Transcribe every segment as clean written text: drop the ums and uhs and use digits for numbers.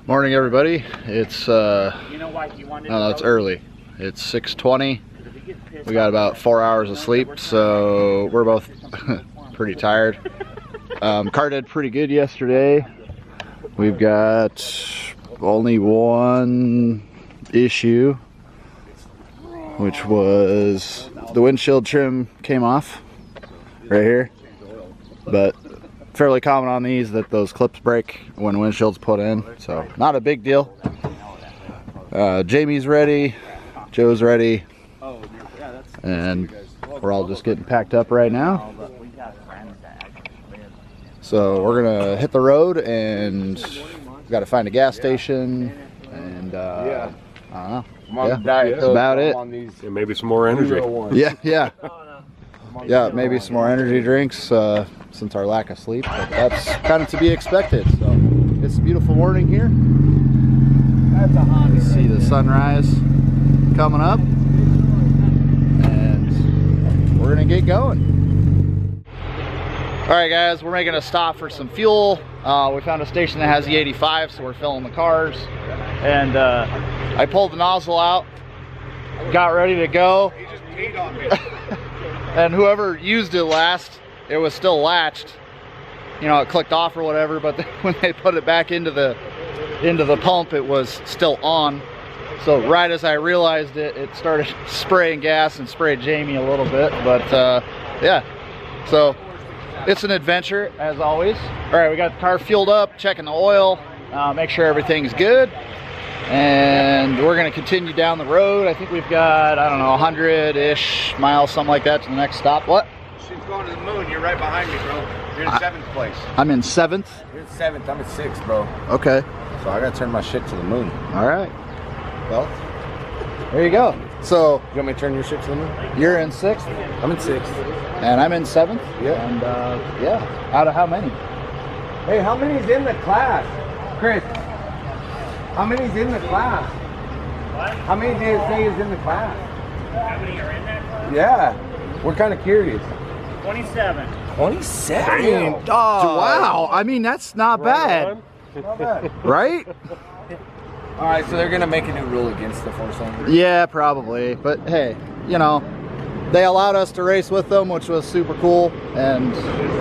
Morning, everybody. It's it's early. It's 6:20. We got about 4 hours of sleep, so we're both pretty tired. Car did pretty good yesterday. We've got only one issue, which was the windshield trim came off right here, but fairly common on these that those clips break when windshield's put in, so not a big deal. Jamie's ready, Joe's ready, and we're all just getting packed up right now. So we're gonna hit the road, and we got to find a gas station, and I don't know. That's about it. Yeah, maybe some more energy. Yeah, maybe some more energy drinks since our lack of sleep, but that's kind of to be expected. So it's a beautiful morning here. You see the sunrise coming up, and we're gonna get going. All right, guys, we're making a stop for some fuel. We found a station that has the 85, so we're filling the cars. And I pulled the nozzle out, got ready to go. He just peed on me. And whoever used it last, it was still latched. You know, it clicked off or whatever, but when they put it back into the pump, it was still on. So right as I realized it, it started spraying gas and sprayed Jamie a little bit. But yeah, so it's an adventure as always. All right, we got the car fueled up, checking the oil, make sure everything's good. And we're gonna continue down the road. I think we've got, I don't know, 100-ish miles, something like that, to the next stop. What? She's going to the moon. You're right behind me, bro. You're in 7th place. I'm in 7th? You're in 7th. I'm in 6th, bro. Okay. So I gotta turn my shit to the moon. All right. Well, there you go. So, you want me to turn your shit to the moon? You're in 6th? I'm in 6th. And I'm in 7th? Yeah. And yeah, out of how many? Hey, how many's in the class? Chris, how many's in the class? What? How many do you say is in the class? How many are in that class? Yeah, we're kind of curious. 27. 27? Wow, I mean, that's not bad. Not bad. Right? All right, so they're gonna make a new rule against the four-cylinder. Yeah, probably. But hey, you know, they allowed us to race with them, which was super cool, and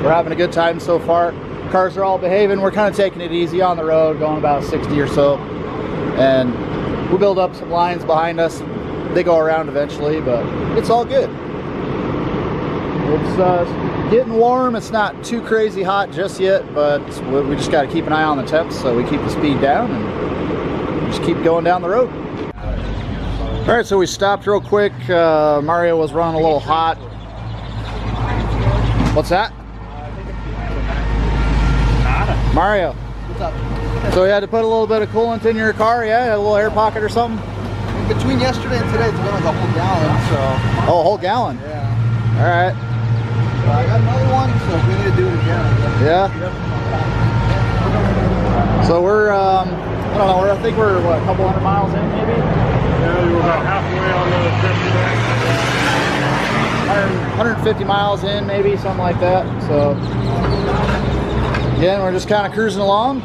we're having a good time so far. Cars are all behaving. We're kind of taking it easy on the road, going about 60 or so, and we'll build up some lines behind us. They go around eventually, but it's all good. It's getting warm. It's not too crazy hot just yet, but we just got to keep an eye on the temps, so we keep the speed down and just keep going down the road. All right, so we stopped real quick. Mario was running a little hot. What's that? Mario. What's up? So you had to put a little bit of coolant in your car, yeah? A little air pocket or something? Between yesterday and today, it's been like a whole gallon, so. Oh, a whole gallon? Yeah. All right. So I got another one, so we need to do it again. Yeah? So we're, I don't know, I think we're, what, a couple hundred miles in, maybe? Yeah, you were about halfway on the 150 miles in, maybe, something like that. So, again, we're just kind of cruising along,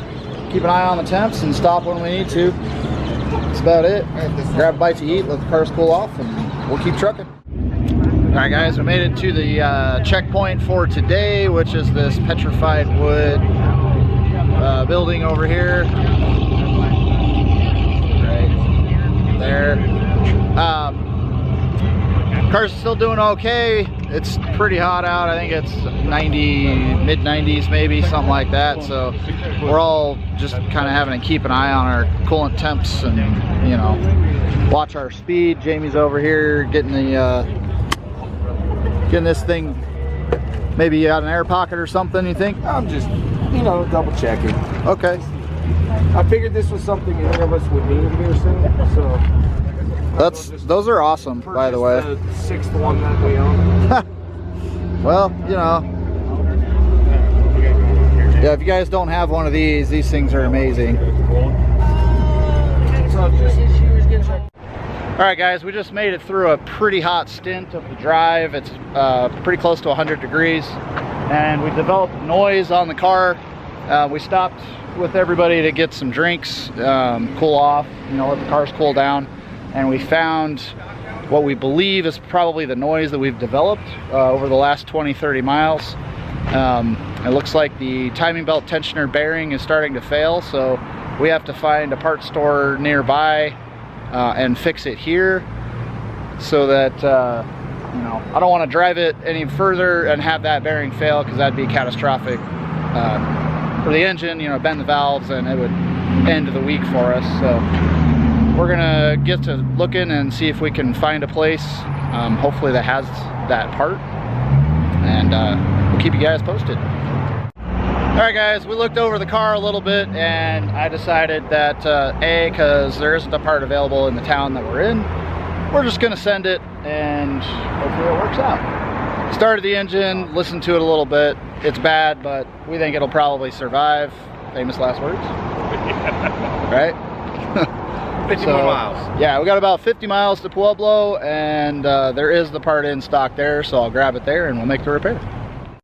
keep an eye on the temps and stop when we need to. That's about it. Grab a bite to eat, let the cars cool off, and we'll keep trucking. All right, guys, we made it to the checkpoint for today, which is this petrified wood building over here. Right there. Car's still doing okay. It's pretty hot out. I think it's 90, mid-90s maybe, something like that. So we're all just kind of having to keep an eye on our coolant temps and, you know, watch our speed. Jamie's over here getting the getting this thing maybe out an air pocket or something, you think? I'm just, you know, double checking. Okay. I figured this was something any of us would need here soon, so. Those are awesome, by the way. The 6th one that we own. Well, you know. Yeah, if you guys don't have one of these things are amazing. All right, guys, we just made it through a pretty hot stint of the drive. It's pretty close to 100 degrees, and we developed noise on the car. We stopped with everybody to get some drinks, cool off, you know, let the cars cool down, and we found what we believe is probably the noise that we've developed over the last 20-30 miles. It looks like the timing belt tensioner bearing is starting to fail, so we have to find a parts store nearby and fix it here, so that you know, I don't want to drive it any further and have that bearing fail, because that'd be catastrophic for the engine, you know, bend the valves, and it would end the week for us. So we're gonna get to looking and see if we can find a place, hopefully that has that part, and we'll keep you guys posted. Alright guys, we looked over the car a little bit, and I decided that because there isn't a part available in the town that we're in, we're just gonna send it and hopefully it works out. Started the engine, listened to it a little bit. It's bad, but we think it'll probably survive. Famous last words. Right? 50 more miles. Yeah, we got about 50 miles to Pueblo, and there is the part in stock there, so I'll grab it there and we'll make the repair.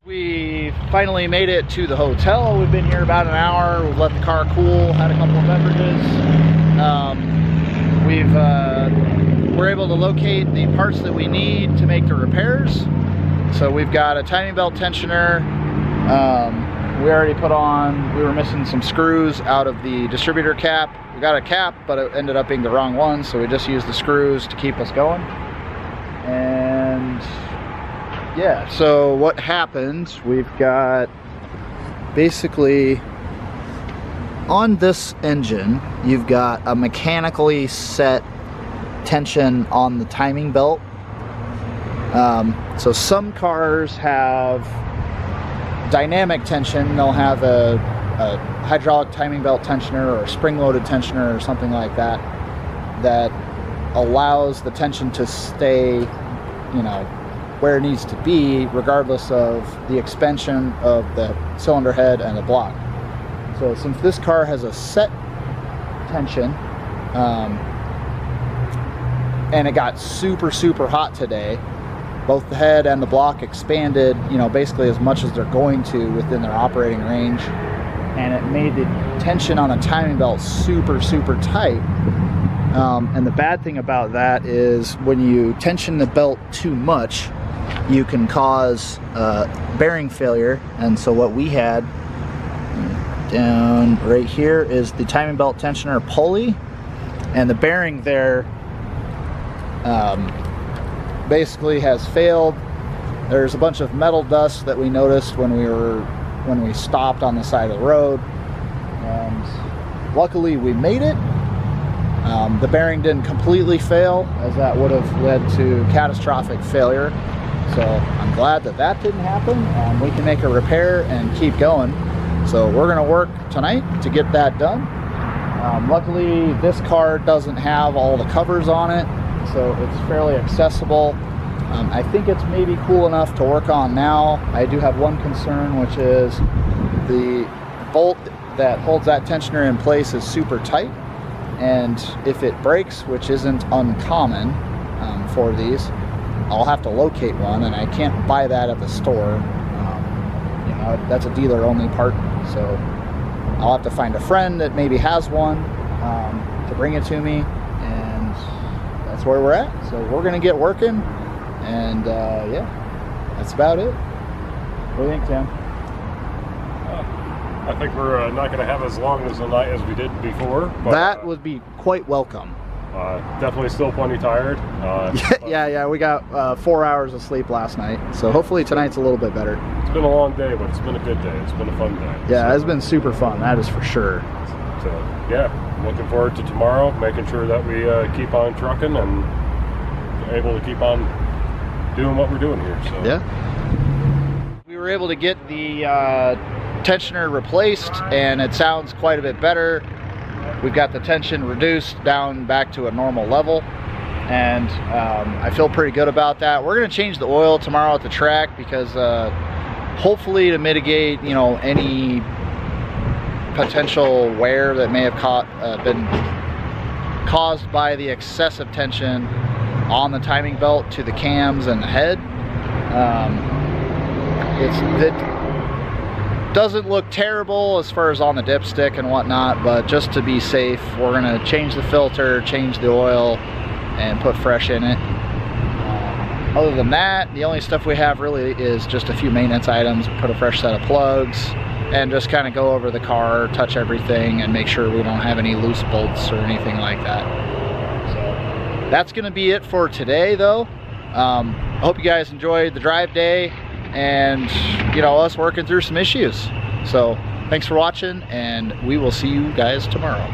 We finally made it to the hotel. We've been here about an hour. We've let the car cool, had a couple of beverages. We're able to locate the parts that we need to make the repairs. So we've got a timing belt tensioner. We already put on, we were missing some screws out of the distributor cap. We got a cap, but it ended up being the wrong one, so we just used the screws to keep us going. And yeah, so what happens, we've got basically on this engine, you've got a mechanically set tension on the timing belt. So some cars have dynamic tension. They'll have a hydraulic timing belt tensioner or a spring-loaded tensioner or something like that, that allows the tension to stay, you know, where it needs to be, regardless of the expansion of the cylinder head and the block. So since this car has a set tension, and it got super hot today, both the head and the block expanded, you know, basically as much as they're going to within their operating range, and it made the tension on the timing belt super tight. And the bad thing about that is when you tension the belt too much, you can cause bearing failure. And so what we had down right here is the timing belt tensioner pulley, and the bearing there basically has failed. There's a bunch of metal dust that we noticed when we stopped on the side of the road, and luckily we made it. The bearing didn't completely fail, as that would have led to catastrophic failure. So I'm glad that that didn't happen, and we can make a repair and keep going. So we're gonna work tonight to get that done. Luckily this car doesn't have all the covers on it, so it's fairly accessible. I think it's maybe cool enough to work on now. I do have one concern, which is the bolt that holds that tensioner in place is super tight, and if it breaks, which isn't uncommon for these, I'll have to locate one, and I can't buy that at the store. You know, that's a dealer only part, so I'll have to find a friend that maybe has one to bring it to me, and that's where we're at. So we're gonna get working, and yeah, that's about it. What do you think, Tim? I think we're not going to have as long as a night as we did before. But, that would be quite welcome. Definitely still plenty tired. Yeah, we got 4 hours of sleep last night, so hopefully tonight's a little bit better. It's been a long day, but it's been a good day. It's been a fun day. Yeah, it's been super fun, that is for sure. So yeah, looking forward to tomorrow, making sure that we keep on trucking and able to keep on doing what we're doing here. So yeah, we were able to get the tensioner replaced, and it sounds quite a bit better. We've got the tension reduced down back to a normal level, and I feel pretty good about that. We're going to change the oil tomorrow at the track, because hopefully to mitigate, you know, any potential wear that may have been caused by the excessive tension on the timing belt to the cams and the head. Doesn't look terrible as far as on the dipstick and whatnot, but just to be safe, we're gonna change the filter, change the oil, and put fresh in it. Other than that, the only stuff we have really is just a few maintenance items, put a fresh set of plugs, and just kind of go over the car, touch everything, and make sure we don't have any loose bolts or anything like that. So that's gonna be it for today though. I hope you guys enjoyed the drive day and, you know, us working through some issues. So thanks for watching, and we will see you guys tomorrow.